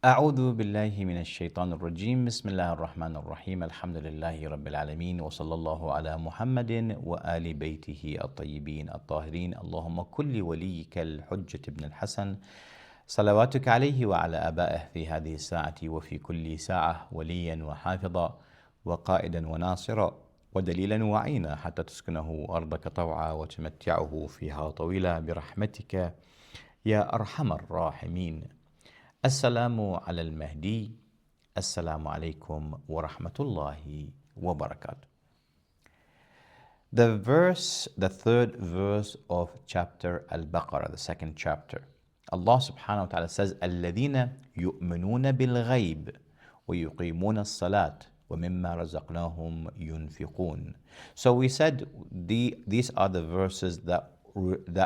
أعوذ بالله من الشيطان الرجيم بسم الله الرحمن الرحيم الحمد لله رب العالمين وصلى الله على محمد وآل بيته الطيبين الطاهرين اللهم كل وليك الحجة بن الحسن صلواتك عليه وعلى آبائه في هذه الساعة وفي كل ساعة وليا وحافظا وقائدا وناصرا ودليلا وعينا حتى تسكنه أرضك طوعا وتمتعه فيها طويلا برحمتك يا أرحم الراحمين. Assalamu ala al-Mahdi. Assalamu alaikum wa rahmatullahi wa barakatuh. The third verse of chapter Al-Baqarah, the second chapter. Allah subhanahu wa ta'ala says, الَّذِينَ يُؤْمِنُونَ بِالْغَيْبِ وَيُقِيمُونَ الصَّلَاةِ وَمِمَّا رَزَقْنَاهُمْ يُنْفِقُونَ. So we said these are the verses that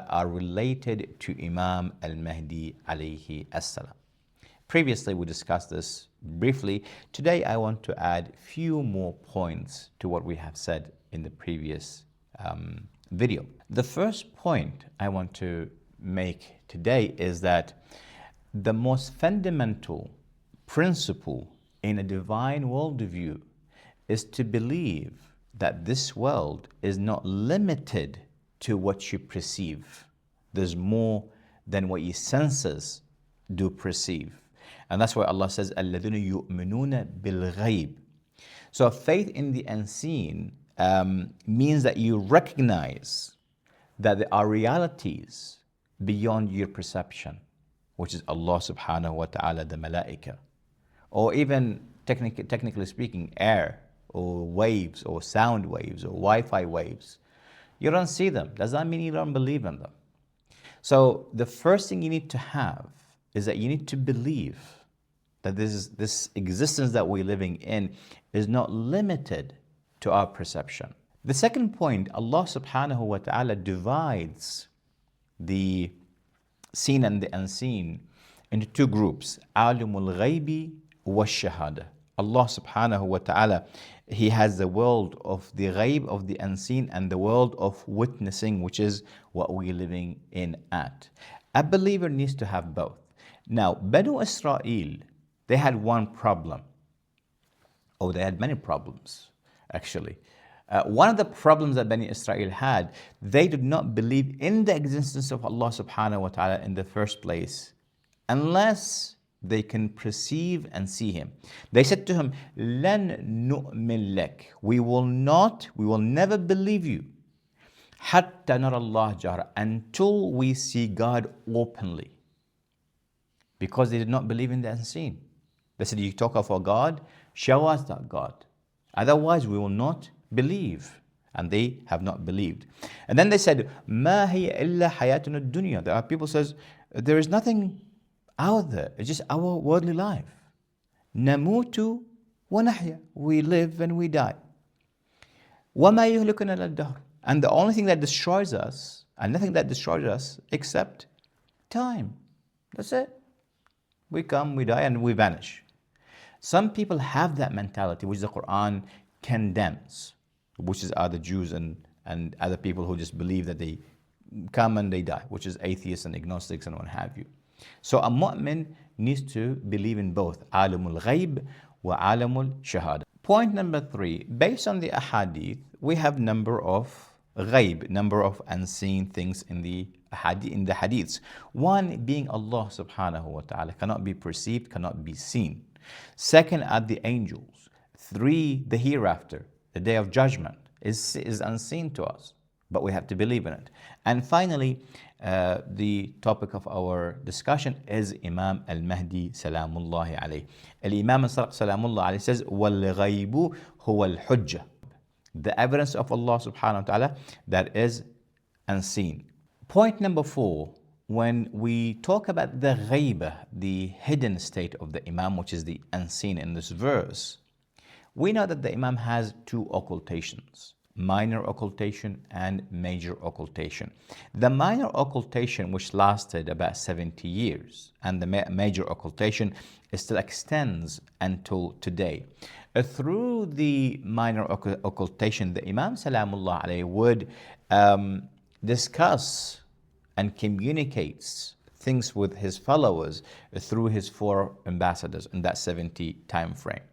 are related to Imam Al-Mahdi alayhi as-salam. Previously, we discussed this briefly. Today, I want to add few more points to what we have said in the previous video. The first point I want to make today is that the most fundamental principle in a divine worldview is to believe that this world is not limited to what you perceive. There's more than what your senses do perceive. And that's why Allah says, الَّذِينَ يُؤْمِنُونَ بِالْغَيْبِ. So faith in the unseen means that you recognize that there are realities beyond your perception, which is Allah subhanahu wa ta'ala, the malaika, or even technically speaking, air or waves or sound waves or Wi-Fi waves. You don't see them. Does that mean you don't believe in them? So the first thing you need to have is that you need to believe that this existence that we're living in is not limited to our perception. The second point, Allah subhanahu wa ta'ala divides the seen and the unseen into two groups, Alimul Ghaybi wa Shahadah. Allah subhanahu wa ta'ala, He has the world of the Ghayb, of the unseen, and the world of witnessing, which is what we're living in at. A believer needs to have both. Now, Banu Israel, they had one problem. Oh, they had many problems, actually. One of the problems that Banu Israel had, they did not believe in the existence of Allah subhanahu wa ta'ala in the first place, unless they can perceive and see Him. They said to Him, لَن نُؤْمِن لَكَ. We will never believe you. حَتَّى نَرَى اللَّهَ جَهْرًا. Until we see God openly. Because they did not believe in the unseen. They said, you talk of our God, show us that God. Otherwise, we will not believe. And they have not believed. And then they said, مَا هِيَ إِلَّا حَيَاتُنَا الدُّنْيَا. There are people who says, there is nothing out there. It's just our worldly life. نَمُوتُ وَنَحْيَا. We live and we die. وَمَا يُهْلِكُنَا لَلدَّهْرِ. And the only thing that destroys us, and nothing that destroys us, except time. That's it. We come, we die, and we vanish. Some people have that mentality, which the Quran condemns, which are the Jews and other people who just believe that they come and they die, which is atheists and agnostics and what have you. So a mu'min needs to believe in both, alimul ghayb wa alimul shahada. Point number 3, based on the ahadith, we have number of ghayb, number of unseen things in the hadiths. One being Allah subhanahu wa ta'ala, cannot be perceived, cannot be seen. Second are the angels. 3, the hereafter, the day of judgment is unseen to us, but we have to believe in it. And finally, the topic of our discussion is Imam Al-Mahdi salamullahi alayhi. Al-Imam salamullahi alayhi says, وَالْغَيْبُ هُوَ الْحُجَّةِ. The evidence of Allah subhanahu wa ta'ala that is unseen. Point number 4, when we talk about the Ghaybah, the hidden state of the Imam, which is the unseen in this verse, we know that the Imam has 2 occultations, minor occultation and major occultation. The minor occultation, which lasted about 70 years, and the major occultation still extends until today. Through the minor occultation, the Imam Salamullah alayhi would discuss and communicates things with his followers through his 4 ambassadors in that 70 time frame.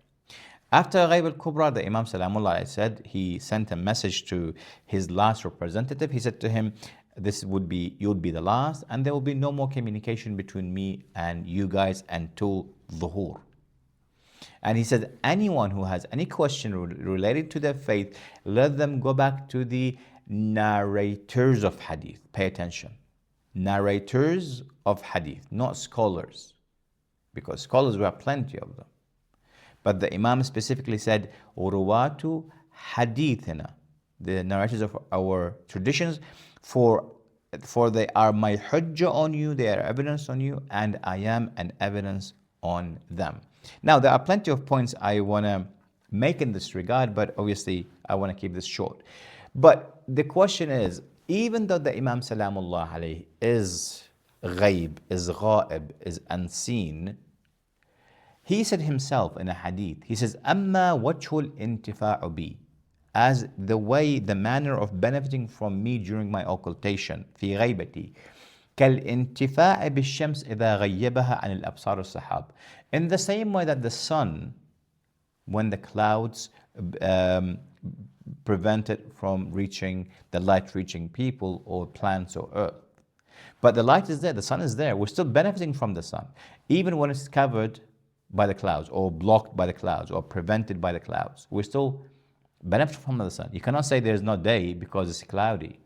After Ghayb al-Kubra, the Imam Salamullah said he sent a message to his last representative. He said to him, you'll be the last, and there will be no more communication between me and you guys until Dhuhur. And he said, anyone who has any question related to their faith, let them go back to the narrators of Hadith. Pay attention. Narrators of Hadith, not scholars. Because scholars, we have plenty of them. But the Imam specifically said, Uruwatu Hadithina, the narrators of our traditions, for they are my hujjah on you, they are evidence on you, and I am an evidence on them. Now, there are plenty of points I want to make in this regard, but obviously I want to keep this short. But the question is, even though the Imam Salamullah alayhi is Ghayb, is Ghaib, is unseen, he said himself in a hadith, he says, أَمَّا وَجْهُ الْإِنْتِفَاعُ بِي, as the way, the manner of benefiting from me during my occultation, في غيبتي, كالانتفاع بالشمس إذا غيبها عن الأبصار السحاب. In the same way that the sun, when the clouds prevent it from reaching, the light reaching people or plants or earth. But the light is there, the sun is there, we're still benefiting from the sun, even when it's covered by the clouds or blocked by the clouds or prevented by the clouds. We still benefit from the sun. You cannot say there's no day because it's cloudy.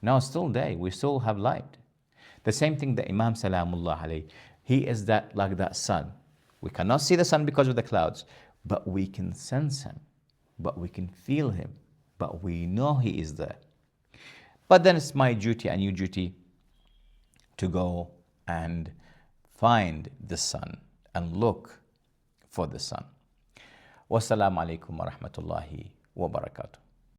No, it's still day. We still have light. The same thing that Imam Salamullah alayhi, he is that like that sun. We cannot see the sun because of the clouds, but we can sense him, but we can feel him, but we know he is there. But then it's my duty and your duty to go and find the sun and look for the sun. Wassalamu alaikum wa rahmatullahi wa barakatuh.